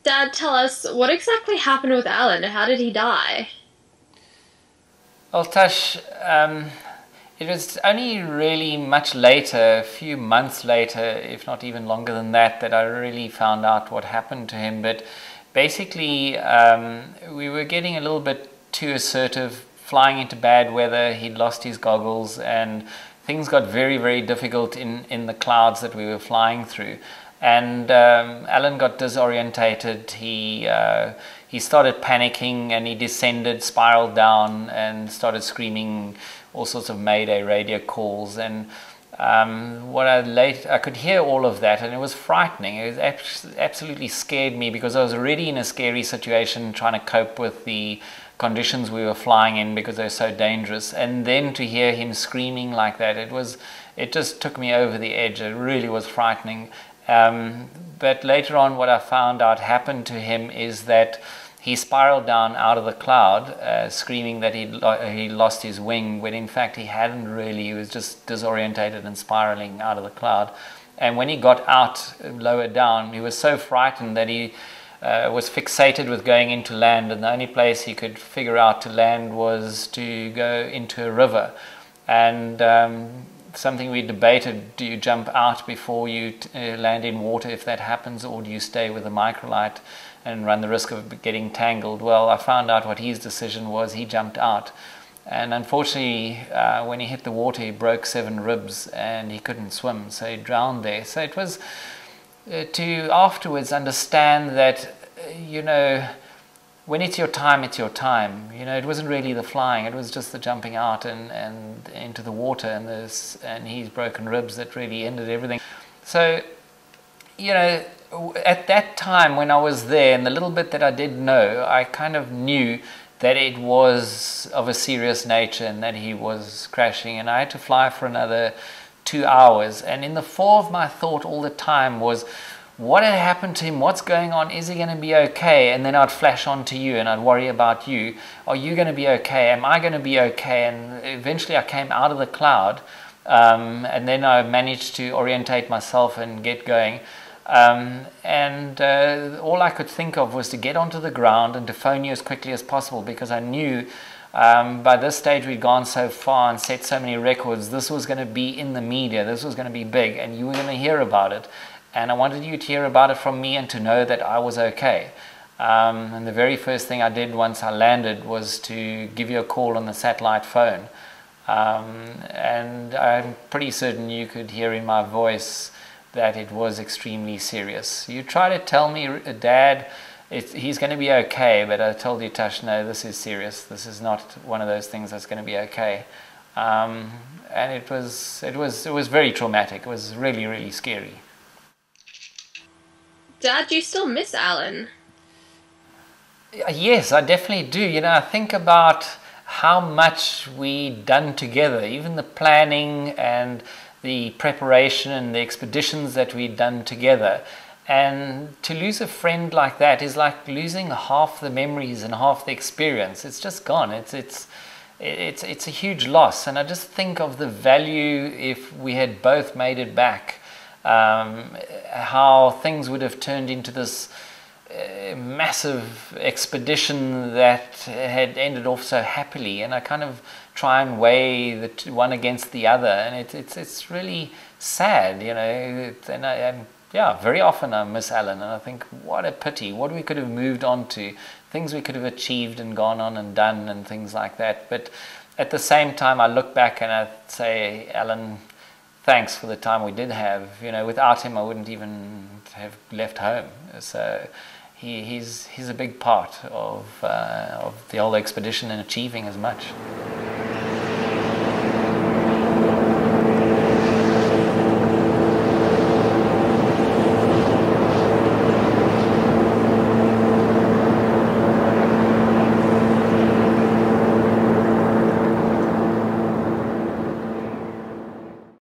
Dad, tell us what exactly happened with Alan? How did he die? Well, Tash, it was only really much later, a few months later, if not even longer than that, that I really found out what happened to him. But basically, we were getting a little bit too assertive, flying into bad weather. He'd lost his goggles, and things got very, very difficult in the clouds that we were flying through. And Alan got disorientated. He started panicking, and he descended, spiraled down, and started screaming all sorts of Mayday radio calls. And I could hear all of that, and it was frightening. It was absolutely scared me because I was already in a scary situation, trying to cope with the conditions we were flying in because they're so dangerous. And then to hear him screaming like that, it just took me over the edge. It really was frightening. But later on, what I found out happened to him is that he spiraled down out of the cloud, screaming that he lost his wing, when in fact he hadn't really. He was just disorientated and spiraling out of the cloud. And when he got out lower down, he was so frightened that he was fixated with going into land, and the only place he could figure out to land was to go into a river. And something we debated: do you jump out before you land in water if that happens, or do you stay with the microlight and run the risk of getting tangled? Well, I found out what his decision was. He jumped out, and unfortunately when he hit the water, he broke 7 ribs and he couldn't swim, so he drowned there. So it was to afterwards understand that when it's your time, it's your time. It wasn't really the flying; it was just the jumping out and into the water and his broken ribs that really ended everything. So, at that time when I was there, and the little bit that I did know, I kind of knew that it was of a serious nature and that he was crashing, and I had to fly for another 2 hours. And in the fore of my thought all the time was, what had happened to him? What's going on? Is he going to be okay? And then I'd flash on to you and I'd worry about you. Are you going to be okay? Am I going to be okay? And eventually I came out of the cloud, and then I managed to orientate myself and get going. All I could think of was to get onto the ground and to phone you as quickly as possible, because I knew by this stage we'd gone so far and set so many records. This was going to be in the media. This was going to be big, and you were going to hear about it. And I wanted you to hear about it from me and to know that I was okay. And the very first thing I did once I landed was to give you a call on the satellite phone. And I'm pretty certain you could hear in my voice that it was extremely serious. You try to tell me, Dad, he's going to be okay, but I told you, Tash, no, this is serious. This is not one of those things that's going to be okay. And it was very traumatic. It was really, really scary. Dad, do you still miss Alan? Yes, I definitely do. I think about how much we done together, even the planning and the preparation and the expeditions that we'd done together. And to lose a friend like that is like losing half the memories and half the experience. It's just gone. It's a huge loss. And I just think of the value if we had both made it back. How things would have turned into this massive expedition that had ended off so happily. And I kind of try and weigh the one against the other, and it's really sad, very often I miss Alan, and I think, what a pity, what we could have moved on to, things we could have achieved and gone on and done and things like that. But at the same time, I look back and I say, Alan, thanks for the time we did have. Without him, I wouldn't even have left home. So he's a big part of the whole expedition and achieving as much.